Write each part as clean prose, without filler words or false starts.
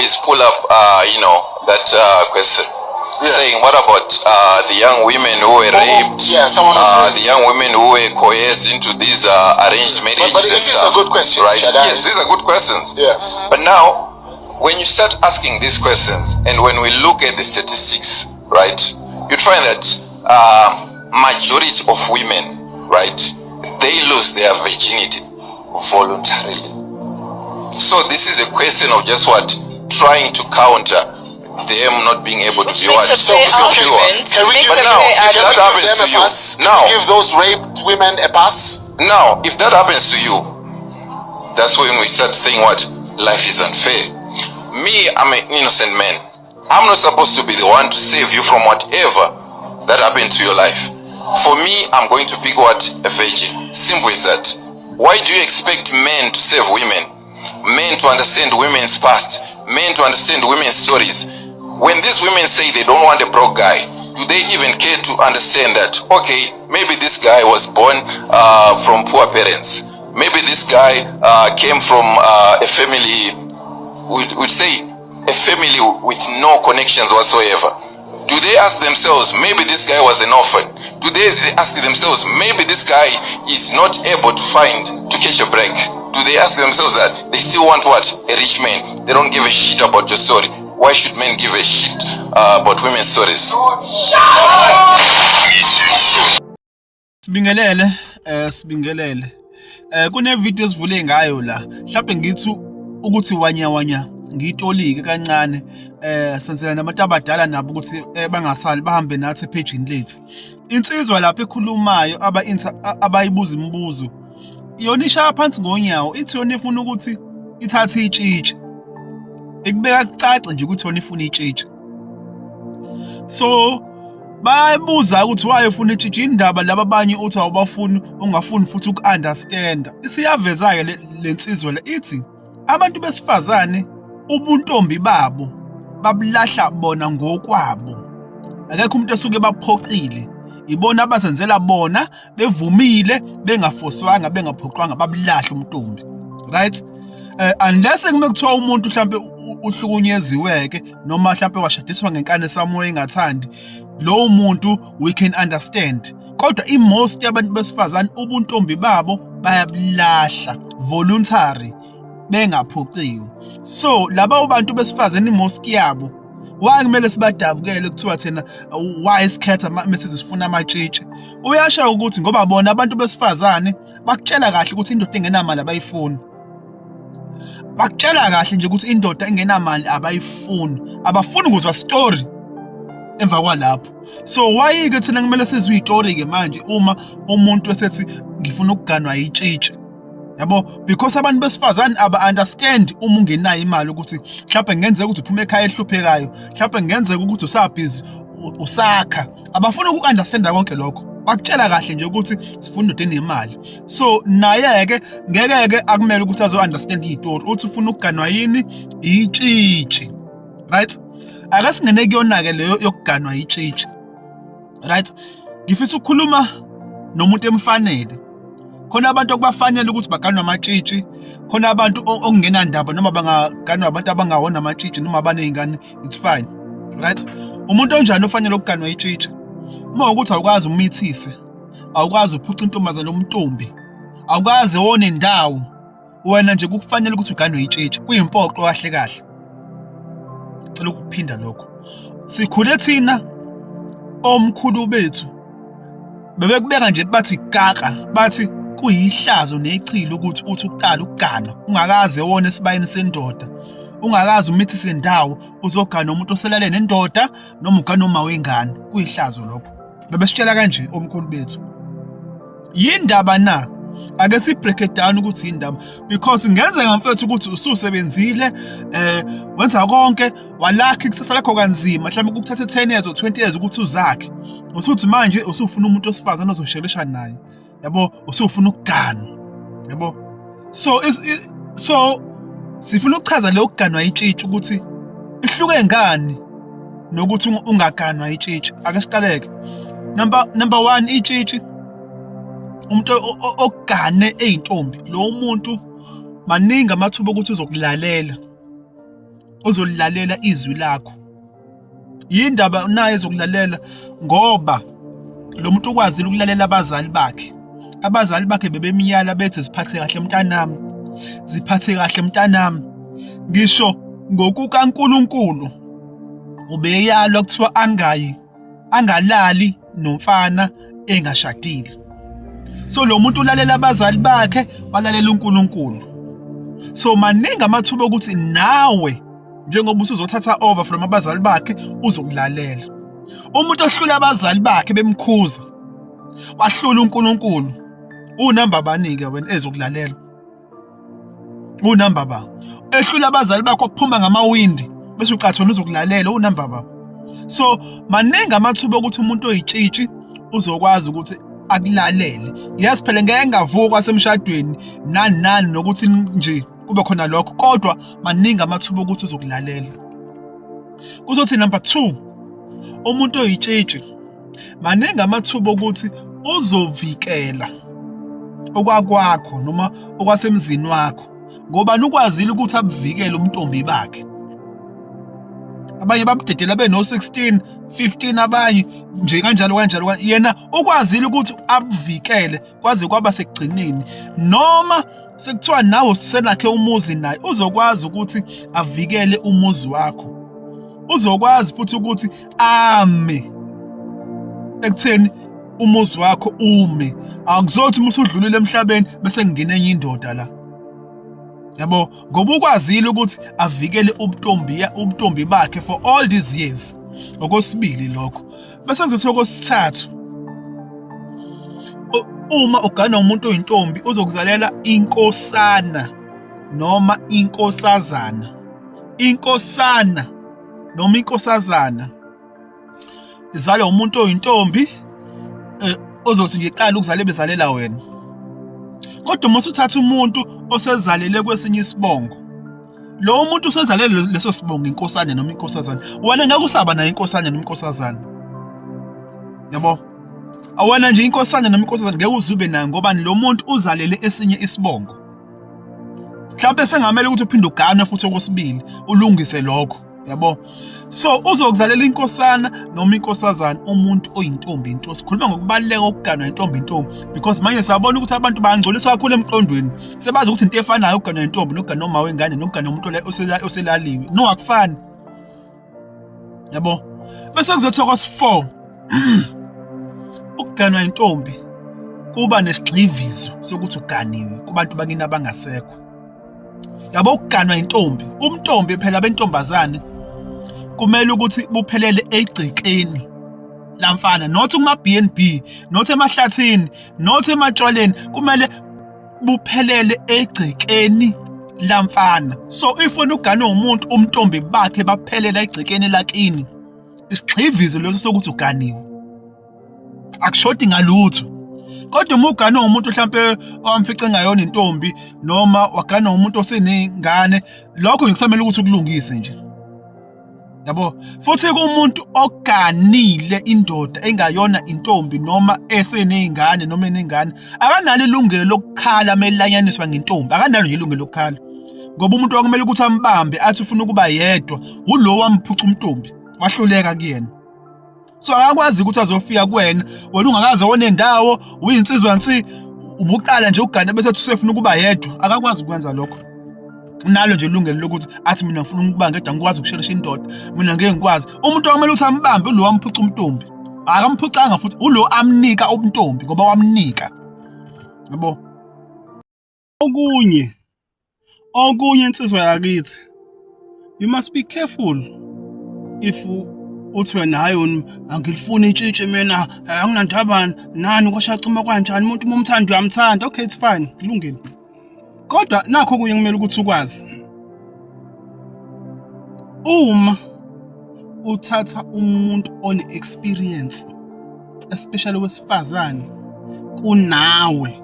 always pull up, that question. Yeah. Saying, what about the young women who were raped? Yeah, the young women who were coerced into these arranged marriages. But these are good questions, right? Yes, these are good questions. Yeah. But now, when you start asking these questions, and when we look at the statistics, right, you find that majority of women, right, they lose their virginity voluntarily. So this is a question of just what? Trying to counter them not being able to be what? So pure. Can we give now, if that happens to you, now give those raped women a pass? Now, if that happens to you, that's when we start saying what? Life is unfair. Me, I'm an innocent man. I'm not supposed to be the one to save you from whatever that happened to your life. For me, I'm going to pick what? A virgin. Simple as that. Why do you expect men to save women? Men to understand women's past, men to understand women's stories. When these women say they don't want a broke guy, do they even care to understand that, okay, maybe this guy was born from poor parents. Maybe this guy came from a family, we'd say, a family with no connections whatsoever. Do they ask themselves, maybe this guy was an orphan? Do they ask themselves, maybe this guy is not able to catch a break? Do they ask themselves that they still want what? A rich man. They don't give a shit about your story. Why should men give a shit about women's stories? Sibingelele. Kune video esivule ngayo la. Mhlawumbe ngithi ukuthi wanya ngitolike kancane senzela nabantu abadala nabo ukuthi bangasali bahambe nathi epagini lethu. Insizwa lapha ekhulumayo abayibuza imibuzo. Yona ishaya phansi ngonyawo ithi yona ifuna ukuthi ithathe itshitshi. Ikubeka kucace nje ukuthi yona ifuna itshitshi. So bayibuza ukuthi why ufuna itshitshi indaba laba abanye uthi awubafuni ungafuni futhi uku-understand. Isiyaveza-ke le nsizwa le ithi abantu besifazane ubuntombi babo babulahla bona ngokwabo. Akekho umuntu esuke baphoqile. Ibona abazenzela bona bevumile bengafoswanga bengaphoqwanga babulahla umntombi. Right? Unless kume kuthiwa umuntu mhlambe uhlukunyeziweke noma mhlambe washadiswa ngenkane samoya engathandi, lo muntu we can understand. Kodwa most yabantu besifazane ubuntombi babo bayabulahla voluntary bengaphoqiwe. So laba abantu besifazane most yabo why kumele sibadabukele kuthiwa thina why isikhetha message sifuna amatshitshi. Uyasho ukuthi ngoba bona abantu besifazane bakutshela kahle ukuthi indoda engenamali abayifuni. Bakutshela kahle nje ukuthi indoda engenamali abayifuni. Abafuni ukuzwa story emva kwalapho. So why ke thina kumele sizwe istory ke manje uma umuntu esethi ngifuna ukuganwa itshitshi. Yabo, because abantu besifazane aba-understand uma ungenayo imali ukuthi mhlawumbe ngenzeka ukuthi uphume ekhaya ehluphekayo, mhlawumbe ngenzeka ukuthi usabhizi usakha. Abafuna uku-understanda konke lokho. Bakutshela kahle nje ukuthi sifuna indoda enemali. So naye-ke ngeke-ke akumele ukuthi azo-understand iy'tori uthi ufuna ukuganwa yini itshitshi. Right? Ake singene kuyona-ke leyo yokuganwa itshitshi. Right? Ngifisa ukukhuluma nomuntu emfanele. Khona abantu okubafanele ukuthi baganwe amatshitshi, khona abantu okungenandaba noma bangaganwa abantu abangawona amatshitshi noma abanezingane, it's fine. Right? Umuntu onjani ofanele ukuganwa itshitshi? Uma ukuthi awukwazi umithise, awukwazi uphuca intombazane omntombi, awukwazi wona indawo, wena nje kukufanele ukuthi uganwe itshitshi, kuyimpoqo kahle kahle. Cela ukuphinda lokho. Sikhule thina omkhulu bethu bebekubeka nje bathi kaka, bathi kuyihlazo nechilo ukuthi uthi uqala ukuganwa ungakaze wona esibayeni sendoda, ungakazi umithise indawo uzogana umuntu oselale nendoda noma ugana uma wengane. Kuyihlazo lokho bebesitshela kanje omkhulu bethu. Yindaba na ake si break it down ukuthi indaba, because ngenzeka mfethu ukuthi ususebenzile wenza konke walakha ikusasa lakho kanzima, mhlawumbe ukuthatha 10 years or 20 years ukuthi uzakhe, usuthi manje usufuna umuntu osifazana ozoshelisha naye. Yabo, usufuna ukugana. Yabo, so sifuna ukuchaza le ukuganwa itshitshi ukuthi ihluke ngani nokuthi ungaganwa itshitshi. Ake siqaleke. Number 1, itshitshi umuntu ogane eyintombi, lo muntu maningi amathuba ukuthi uzokulalela. ozolilalela izwi lakho. Yindaba naye ezokulalela ngoba lo muntu ukwazile ukulalela abazali bakhe. Abazali bakhe bebemiyala bethi ziphathe kahle mntanami. Ziphathe kahle mntanami. Ngisho ngokukaNkulunkulu ubeyalwa kuthiwa angalali nomfana engashadile. So lo muntu ulalela abazali bakhe, walalela uNkulunkulu. So maningi amathuba ukuthi nawe njengoba usuzothatha over from abazali bakhe uzokulalela. Umuntu ohlula abazali bakhe bemkhuza, wahlula uNkulunkulu. Unamba banike wena ezokulalela. Unamba ba. Ehlula abazali bakho kuphuma ngamawindi bese ucathi wena uzokulalela unamba ba. So maningi amathuba ukuthi umuntu oyitshitshi uzokwazi ukuthi akulalele. Yes phela ngeke ngavuka semshadweni nani nokuthi nje kube khona lokho, kodwa maningi amathuba ukuthi uzokulalela. Kuzothi number 2, umuntu oyitshitshi maningi amathuba ukuthi uzovikela okwakwakho noma okwasemzini wakho, ngoba ukwazile ukuthi abuvikele umntombi bakhe. Abanye babudedela beno 16, 15 abanye nje kanjalo yena ukwazile ukuthi abuvikele kwaze kwaba sekugcineni, noma sekuthiwa nawe sisenakhe umuzi naye uzokwazi ukuthi avikele umuzi wakho. Uzokwazi futhi ukuthi ame ekutheni umuzi wakho ume. Akuzothi musudlulile emhlabeni bese ngene enye indoda la. Yabo, ngoba ukwazile ukuthi avikele ubuntombi bakhe for all these years. Okwesibili lokho. Bese kuzothi okwesithathu, uma ugana umuntu oyintombi uzokuzalela inkosana noma inkosazana. Inkosana noma inkosazana izala umuntu oyintombi ozothi ngeqala ukuzale bezalela wena. Kodwa uma usuthatha umuntu osezalele kwesinye isibongo, lo muntu usezalele leso sibongo inkosana noma inkosazana, wena ngeke usaba nayo inkosana noma inkosazana. Yabo, awena nje inkosana noma inkosazana ngeke uzube nayo ngoba lo muntu uzalele esinye isibongo. Mhlawumbe sengamele ukuthi uphinde ugane futhi okwesibili ulungise lokho. Yabo, so uzokuzalela inkosana noma inkosazana umuntu oyintombi into. Sikhuluma ngokubaluleka kokuganwa intombi because manje siyabona ukuthi abantu bangcoliswa kakhulu emqondweni. Sebazi ukuthi into efanayo ukuganwa intombi nokuganwa noma wengane nokuganwa umuntu oselaliwe. No, akufani. Yabo, bese kuzothi okwesi-4 ukuganwa intombi kuba nesigxivizo sokuthi uganiwe kubantu bakini abangasekho. Yabo, ukuganwa intombi, umntombi phela bentombazane kumele ukuthi buphelele egcekeni lamfana, not kuma BNB, not emahlathini, not ematshwaleni, kumele buphelele egcekeni lamfana. So if wena ugane umuntu umntombi bakhe baphelela egcekeni lakini, isigxivizo leso sokuthi uganiwe. Akushoti ngalutho. Kodwa uma ugane umuntu mhlambe owamfice ngayona intombi noma wagana umuntu osenengane, lokho ngikusamela ukuthi ukulungise nje. Yabo, futhi kumuntu oganile indoda engayona intombi noma esenengane noma enengane, akanalo ilungelo lokukhala melilanyaniswa ngentombi. Akanalo nje ilungelo lokukhala. Ngoba umuntu okumele ukuthi ambambe athi ufuna ukuba yedwa ulo wamphuca umntombi, wahluleka kuyena. So akakwazi ukuthi azofika kuwena, wena ungakaze wona indawo, uyinsizwa nsi, ubuqala nje ukugana bese usefuna ukuba yedwa. Akakwazi ukwenza lokho. Nalo nje ilungelo lokuthi athi mina ngifuna ukuba ngedwa ngikwazi ukusherisha indoda, mina ngeke ngikwazi. Umuntu okumele ukuthi ambambe ulo wamphuca umntombi. Akamphucanga futhi ulo amnika ubuntombi ngoba wamnika. Yabo. Okunye insizwa yakithi, you must be careful if uthi wena hayi angilifuni intshitshi mina, anginandaba nani kwashacima kanjani, umuntu umthanda uyamthanda. Okay, it's fine, kulungile. Kodwa nakho kunye kumele ukuthi ukwazi, uma uthatha umuntu one-experience, especially wesifazane kunawe,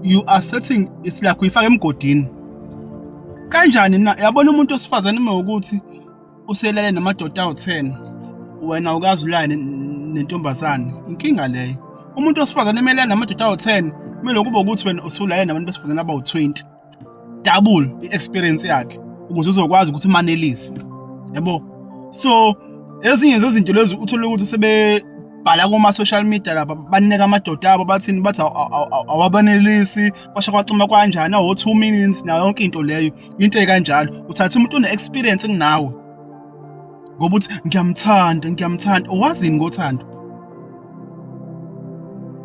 you are setting, it's like uyifaka emgodini. Kanjani na? Yabona umuntu osifazane uma ukuthi uselele namadoda awu-10, wena ukazi ulale nentombazane, inkinga leyo. Umuntu osifazane emelele namadoda awu-10 kumele kube ukuthi wena usulale nabantu besifazane abawu-20. Double i-experience yakhe. ukuze uzokwazi ukuthi umanelise, yabo. So ezinye zezinto lezi uthola ukuthi sebebhala kuma social media lapha banika amadoda abo bathini bathi awabanelisi kwasha kwacima kanjani 2 minutes nayo yonke into leyo into ekanjalo. Uthatha umuntu one experience kunawe ngoba uthi ngiyamthanda owazini ngothando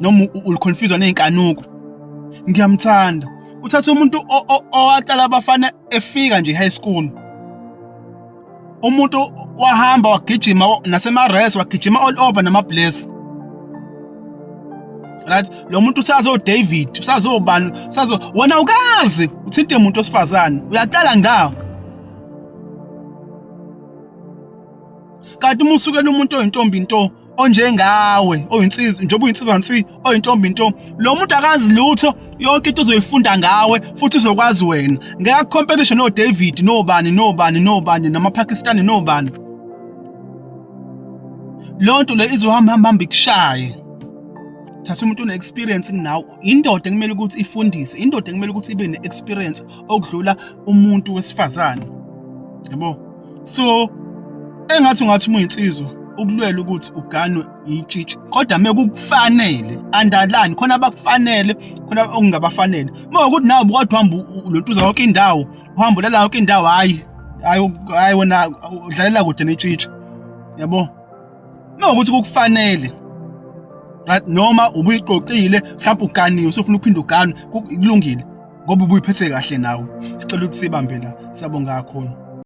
noma uliconfuse nezinkanuko ngiyamthanda. Uthatha umuntu owaqala abafana efika nje high school, umuntu wahamba wagijima nasema-race wagijima all over nama-bless, right? Lo muntu usazo David usazobani wena ukazi uthinte umuntu osifazane uyaqala ngawo. Kanti uma usukela umuntu oyintombi into onjengawe oyinsizwa njengoba uyinsizwa nsi oyintombi into, lo muntu akazi lutho, yonke into uzoyifunda ngawe futhi uzokwazi wena. Ngeke competition no David nobani namaPakistani nobani. Lonto le izohamba ikushaye. Thatha umuntu une experience kunawo, indoda kumele ukuthi ifundise, indoda kumele ukuthi ibe ne experience okudlula umuntu wesifazane, yabo. So engathi ungathi uyinsizwa ukulwela ukuthi uganwe itshitshi, kodwa mekukufanele underline khona abakufanele khona okungabafanele. Mawukuthi nawe kodwa uhamba ulontuza yonke indawo, uhamba lala yonke indawo, hayi wena udlalela kude netshitshi, yabo. Mawukuthi kukufanele, right, noma ubuyiqoqile mhlawumbe uganiwe usufuna uphinda uganwe kulungile ngoba ubuyiphethe kahle nawe. Sicela ukuthi sibambe la, siyabonga kakhulu.